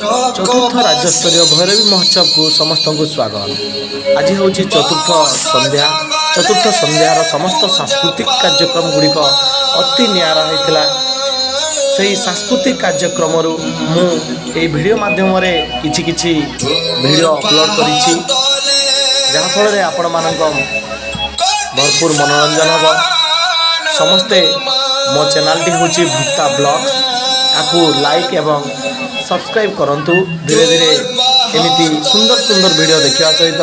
चतुर्थ राज्यस्तरीय भैरवी महोत्सव को समस्त को स्वागत। आज हूँ चतुर्थ संध्यार समस्त सांस्कृतिक कार्यक्रम गुड़िक अति निरा होता। से सांस्कृतिक कार्यक्रम मुझे वीडियो माध्यम किछि वीडियो अपलोड करी जहाँफल आपण मान भरपूर मनोरंजन हम। समस्ते मो चैनल टी हूँ भुक्ता ब्लॉग्स आपको लाइक एवं सब्सक्राइब करंतु। धीरे धीरे एमती सुंदर सुंदर वीडियो देखा सहित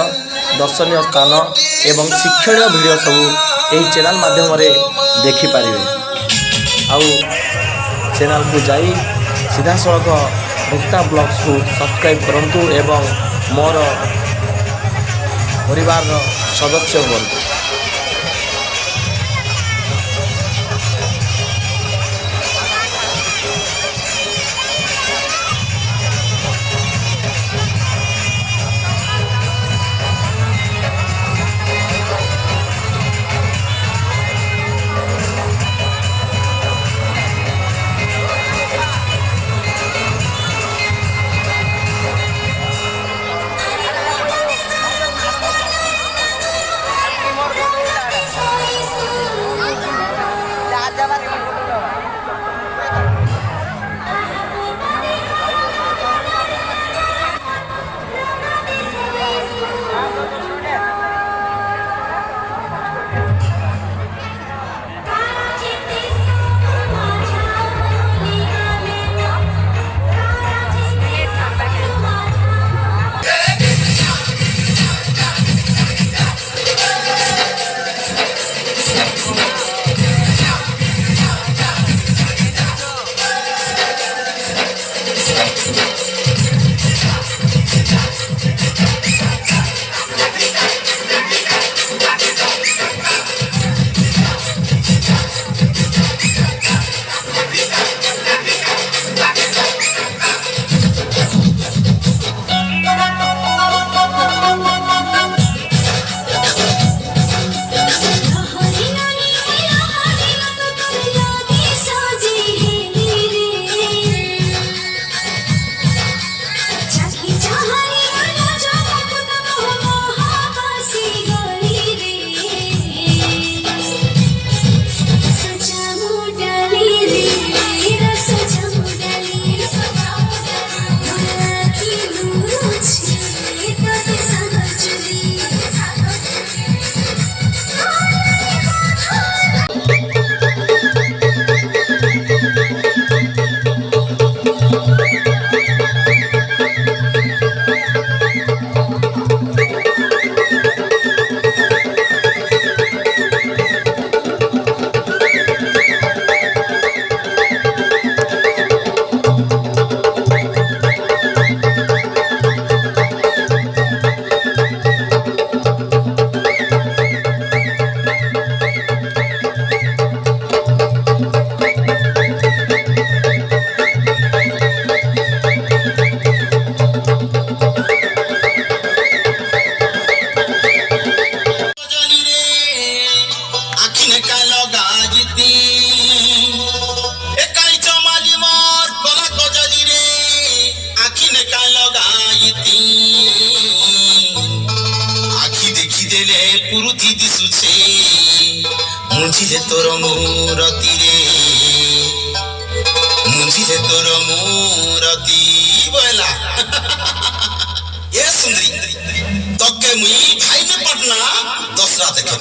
दर्शनीय स्थान एवं शिक्षणीय वीडियो सब यही चैनल माध्यम देखिपारे। आउ चैनल को जाई सीधा सड़क भुक्ता ब्लॉग्स को सब्सक्राइब करंतु एवं मोर परिवार सदस्य बनतु। मुझे तोर मूरती रे मुझे तोर मूरती बोला ये सुंदरी तके मुई भाई ने पटना दसरा देखे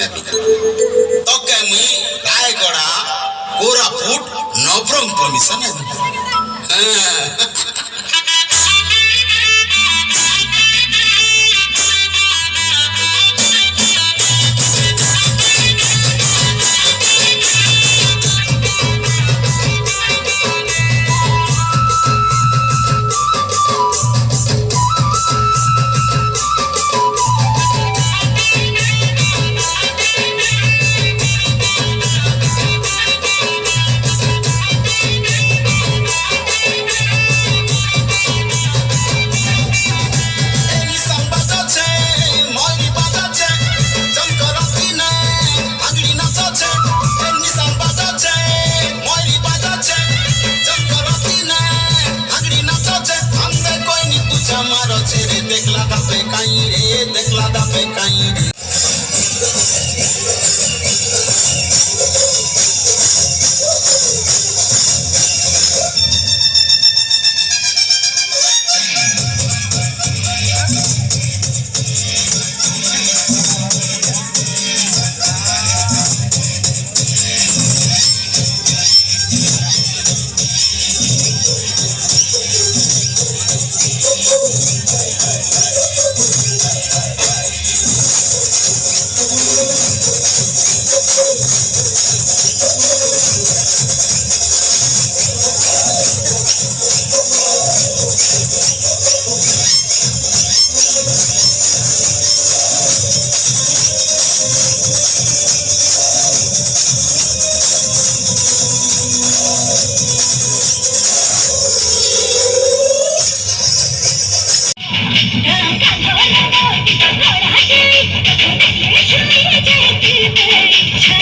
तके मुई रायगड़ा कोरापुट नवरंगपुर मिशन আমার ছেড়ে দেখলা দাপে কাই রে দেখলা দাপে কাই রে घोड़ा